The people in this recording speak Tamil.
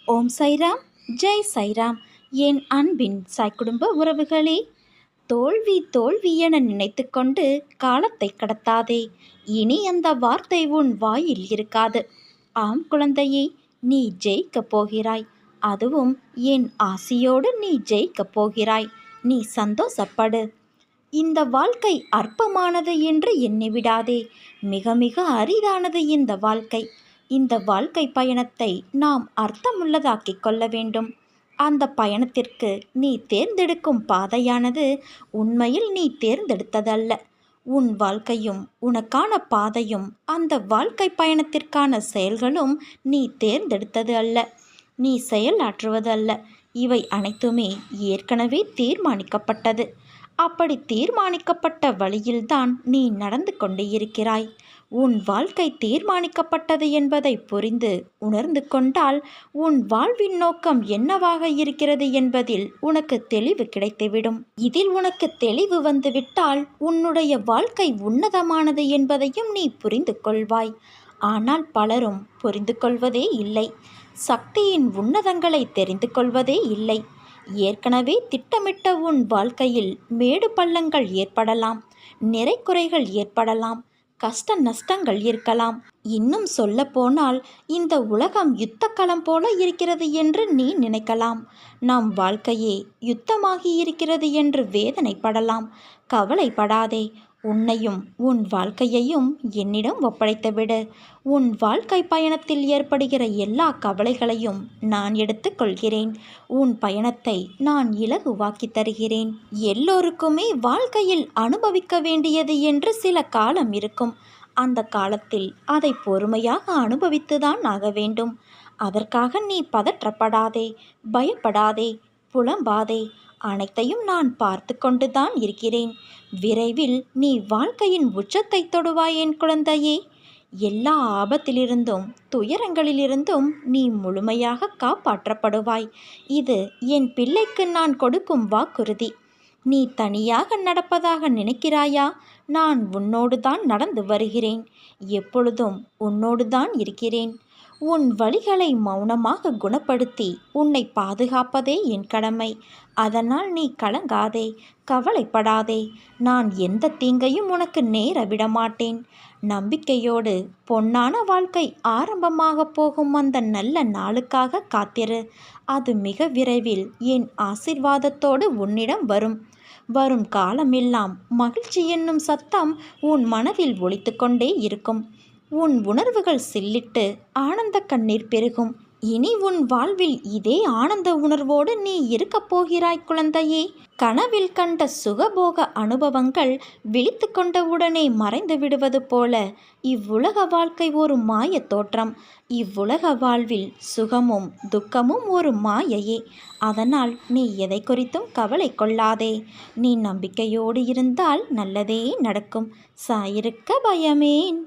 ஓம் சைராம், ஜெய் சைராம். என் அன்பின் சாய் குடும்ப உறவுகளே, தோல்வி தோல்வி என நினைத்து கொண்டு காலத்தை கடத்தாதே. இனி அந்த வார்த்தை உன் வாயில் இருக்காது. ஆம் குழந்தையே, நீ ஜெயிக்கப் போகிறாய். அதுவும் என் ஆசியோடு நீ ஜெயிக்கப் போகிறாய். நீ சந்தோஷப்படு. இந்த வாழ்க்கை அற்பமானது என்று எண்ணிவிடாதே. மிக மிக அரிதானது இந்த வாழ்க்கை. இந்த வாழ்க்கை பயணத்தை நாம் அர்த்தமுள்ளதாக்கிக் கொள்ள வேண்டும். அந்த பயணத்திற்கு நீ தேர்ந்தெடுக்கும் பாதையானது உண்மையில் நீ தேர்ந்தெடுத்ததல்ல. உன் வாழ்க்கையும் உனக்கான பாதையும் அந்த வாழ்க்கை பயணத்திற்கான செயல்களும் நீ தேர்ந்தெடுத்தது அல்ல, நீ செயலாற்றுவது அல்ல. இவை அனைத்துமே ஏற்கனவே தீர்மானிக்கப்பட்டது. அப்படி தீர்மானிக்கப்பட்ட வழியில்தான் நீ நடந்து கொண்டு இருக்கிறாய். உன் வாழ்க்கை தீர்மானிக்கப்பட்டது என்பதை புரிந்து உணர்ந்து கொண்டால் உன் வாழ்வின் நோக்கம் என்னவாக இருக்கிறது என்பதில் உனக்கு தெளிவு கிடைத்துவிடும். இதில் உனக்கு தெளிவு வந்துவிட்டால் உன்னுடைய வாழ்க்கை உன்னதமானது என்பதையும் நீ புரிந்து கொள்வாய். ஆனால் பலரும் புரிந்து கொள்வதே இல்லை. சக்தியின் உன்னதங்களை தெரிந்து கொள்வதே இல்லை. ஏற்கனவே திட்டமிட்ட உன் வாழ்க்கையில் மேடு பள்ளங்கள் ஏற்படலாம், நிறைக்குறைகள் ஏற்படலாம், கஷ்ட நஷ்டங்கள் இருக்கலாம். இன்னும் சொல்ல போனால் இந்த உலகம் யுத்தக்களம் போல இருக்கிறது என்று நீ நினைக்கலாம். நம் வாழ்க்கையே யுத்தமாகி இருக்கிறது என்று வேதனைப்படலாம். கவலைப்படாதே. உன்னையும் உன் வாழ்க்கையையும் என்னிடம் ஒப்படைத்துவிடு. உன் வாழ்க்கை பயணத்தில் ஏற்படுகிற எல்லா கவலைகளையும் நான் எடுத்துக்கொள்கிறேன். உன் பயணத்தை நான் இலகுவாக்கி தருகிறேன். எல்லோருக்குமே வாழ்க்கையில் அனுபவிக்க வேண்டியது என்று சில காலம் இருக்கும். அந்த காலத்தில் அதை பொறுமையாக அனுபவித்துதான் ஆக வேண்டும். அதற்காக நீ பதற்றப்படாதே, பயப்படாதே, புலம்பாதே. அனைத்தையும் நான் பார்த்து கொண்டுதான் இருக்கிறேன். விரைவில் நீ வாழ்க்கையின் உச்சத்தை தொடுவாய் என் குழந்தையே. எல்லா ஆபத்திலிருந்தும் துயரங்களிலிருந்தும் நீ முழுமையாக காப்பாற்றப்படுவாய். இது என் பிள்ளைக்கு நான் கொடுக்கும் வாக்குறுதி. நீ தனியாக நடப்பதாக நினைக்கிறாயா? நான் உன்னோடு தான் நடந்து வருகிறேன். எப்பொழுதும் உன்னோடு தான் இருக்கிறேன். உன் வலிகளை மௌனமாக குணப்படுத்தி உன்னை பாதுகாப்பதே என் கடமை. அதனால் நீ கலங்காதே, கவலைப்படாதே. நான் எந்த தீங்கையும் உனக்கு நேர விடமாட்டேன். நம்பிக்கையோடு பொன்னான வாழ்க்கை ஆரம்பமாக போகும் அந்த நல்ல நாளுக்காக காத்திரு. அது மிக விரைவில் என் ஆசீர்வாதத்தோடு உன்னிடம் வரும். வரும் காலமெல்லாம் மகிழ்ச்சி என்னும் சத்தம் உன் மனதில் ஒலித்து கொண்டே இருக்கும். உன் உணர்வுகள் சில்லிட்டு ஆனந்த கண்ணீர் பெருகும். இனி உன் வாழ்வில் இதே ஆனந்த உணர்வோடு நீ இருக்கப் போகிறாய் குழந்தையே. கனவில் கண்ட சுகபோக அனுபவங்கள் விழித்து கொண்டவுடனே மறைந்து விடுவது போல இவ்வுலக வாழ்க்கை ஒரு மாய தோற்றம். இவ்வுலக வாழ்வில் சுகமும் துக்கமும் ஒரு மாயையே. அதனால் நீ எதை குறித்தும் கவலை கொள்ளாதே. நீ நம்பிக்கையோடு இருந்தால் நல்லதே நடக்கும். சாயிருக்க பயமேன்.